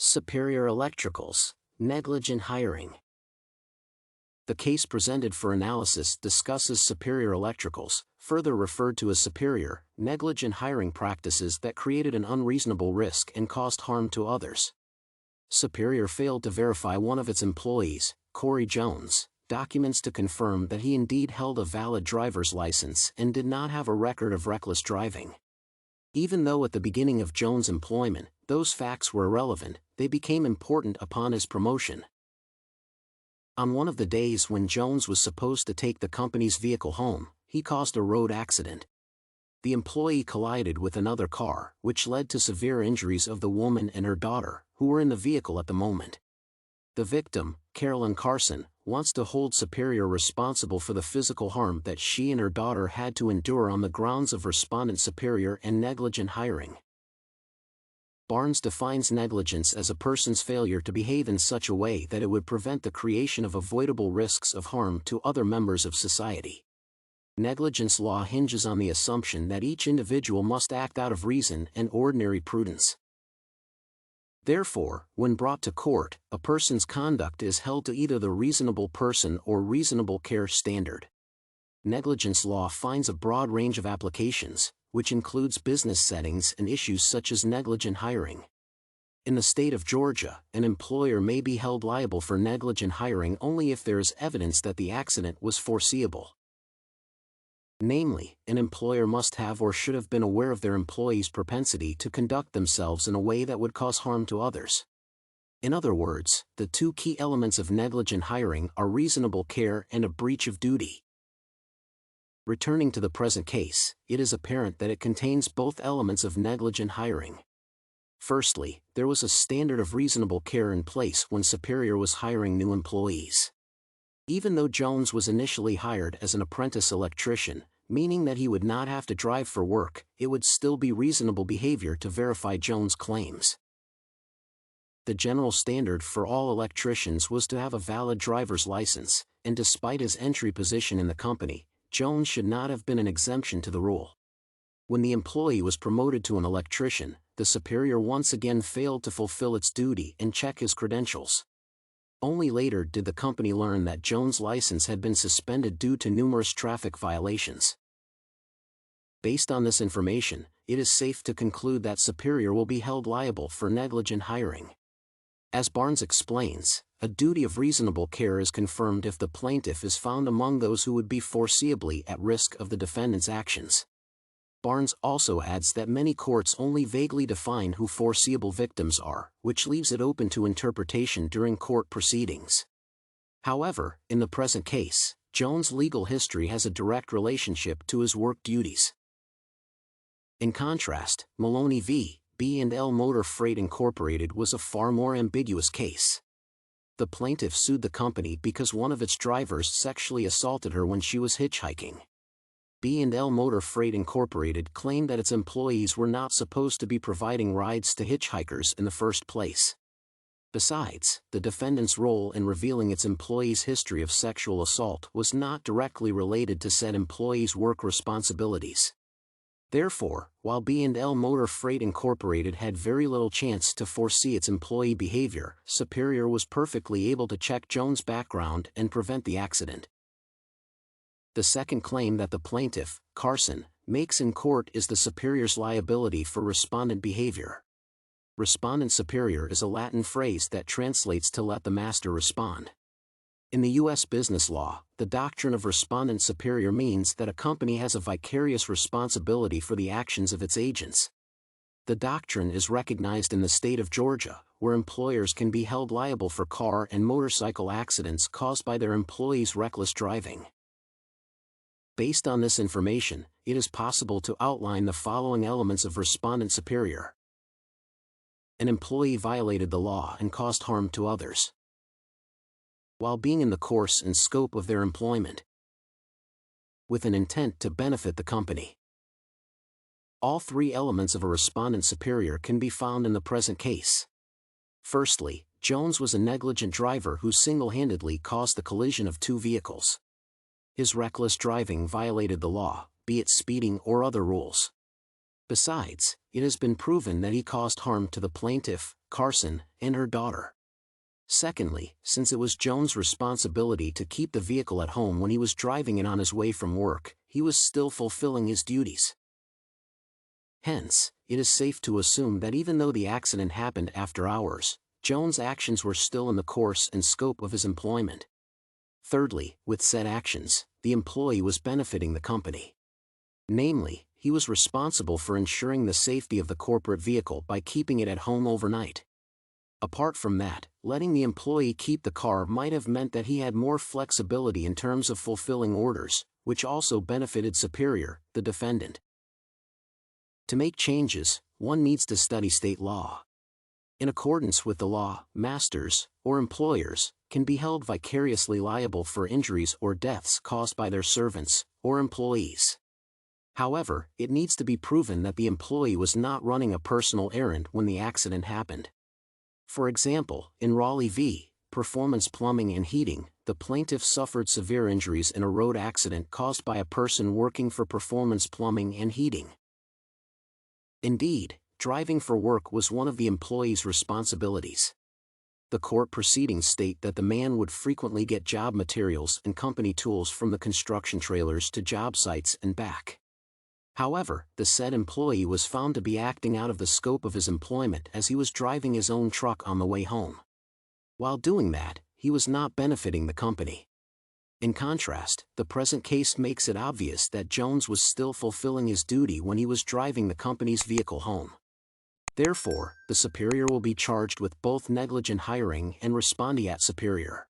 Superior Electricals, negligent hiring. The case presented for analysis discusses Superior Electricals, further referred to as superior, negligent hiring practices that created an unreasonable risk and caused harm to others. Superior failed to verify one of its employees, Corey Jones, documents to confirm that he indeed held a valid driver's license and did not have a record of reckless driving. Even though at the beginning of Jones' employment, those facts were irrelevant, they became important upon his promotion. On one of the days when Jones was supposed to take the company's vehicle home, he caused a road accident. The employee collided with another car, which led to severe injuries of the woman and her daughter, who were in the vehicle at the moment. The victim, Carolyn Carson, wants to hold Superior responsible for the physical harm that she and her daughter had to endure on the grounds of respondent Superior and negligent hiring. Barnes defines negligence as a person's failure to behave in such a way that it would prevent the creation of avoidable risks of harm to other members of society. Negligence law hinges on the assumption that each individual must act out of reason and ordinary prudence. Therefore, when brought to court, a person's conduct is held to either the reasonable person or reasonable care standard. Negligence law finds a broad range of applications, which includes business settings and issues such as negligent hiring. In the state of Georgia, an employer may be held liable for negligent hiring only if there is evidence that the accident was foreseeable. Namely, an employer must have or should have been aware of their employees' propensity to conduct themselves in a way that would cause harm to others. In other words, the two key elements of negligent hiring are reasonable care and a breach of duty. Returning to the present case, it is apparent that it contains both elements of negligent hiring. Firstly, there was a standard of reasonable care in place when Superior was hiring new employees. Even though Jones was initially hired as an apprentice electrician, meaning that he would not have to drive for work, it would still be reasonable behavior to verify Jones' claims. The general standard for all electricians was to have a valid driver's license, and despite his entry position in the company, Jones should not have been an exemption to the rule. When the employee was promoted to an electrician, the Superior once again failed to fulfill its duty and check his credentials. Only later did the company learn that Jones' license had been suspended due to numerous traffic violations. Based on this information, it is safe to conclude that Superior will be held liable for negligent hiring. As Barnes explains, a duty of reasonable care is confirmed if the plaintiff is found among those who would be foreseeably at risk of the defendant's actions. Barnes also adds that many courts only vaguely define who foreseeable victims are, which leaves it open to interpretation during court proceedings. However, in the present case, Jones' legal history has a direct relationship to his work duties. In contrast, Maloney v. B&L Motor Freight Incorporated was a far more ambiguous case. The plaintiff sued the company because one of its drivers sexually assaulted her when she was hitchhiking. B&L Motor Freight Incorporated claimed that its employees were not supposed to be providing rides to hitchhikers in the first place. Besides, the defendant's role in revealing its employees' history of sexual assault was not directly related to said employees' work responsibilities. Therefore, while B&L Motor Freight Incorporated had very little chance to foresee its employee behavior, Superior was perfectly able to check Jones' background and prevent the accident. The second claim that the plaintiff, Carson, makes in court is the Superior's liability for respondent behavior. Respondent superior is a Latin phrase that translates to let the master respond. In the U.S. business law, the doctrine of respondent superior means that a company has a vicarious responsibility for the actions of its agents. The doctrine is recognized in the state of Georgia, where employers can be held liable for car and motorcycle accidents caused by their employees' reckless driving. Based on this information, it is possible to outline the following elements of respondent superior. An employee violated the law and caused harm to others while being in the course and scope of their employment, with an intent to benefit the company. All three elements of a respondent superior can be found in the present case. Firstly, Jones was a negligent driver who single-handedly caused the collision of two vehicles. His reckless driving violated the law, be it speeding or other rules. Besides, it has been proven that he caused harm to the plaintiff, Carson, and her daughter. Secondly, since it was Jones' responsibility to keep the vehicle at home when he was driving it on his way from work, he was still fulfilling his duties. Hence, it is safe to assume that even though the accident happened after hours, Jones' actions were still in the course and scope of his employment. Thirdly, with said actions, the employee was benefiting the company. Namely, he was responsible for ensuring the safety of the corporate vehicle by keeping it at home overnight. Apart from that, letting the employee keep the car might have meant that he had more flexibility in terms of fulfilling orders, which also benefited Superior, the defendant. To make changes, one needs to study state law. In accordance with the law, masters, or employers, can be held vicariously liable for injuries or deaths caused by their servants, or employees. However, it needs to be proven that the employee was not running a personal errand when the accident happened. For example, in Raleigh v. Performance Plumbing and Heating, the plaintiff suffered severe injuries in a road accident caused by a person working for Performance Plumbing and Heating. Indeed, driving for work was one of the employee's responsibilities. The court proceedings state that the man would frequently get job materials and company tools from the construction trailers to job sites and back. However, the said employee was found to be acting out of the scope of his employment as he was driving his own truck on the way home. While doing that, he was not benefiting the company. In contrast, the present case makes it obvious that Jones was still fulfilling his duty when he was driving the company's vehicle home. Therefore, the Superior will be charged with both negligent hiring and respondeat superior.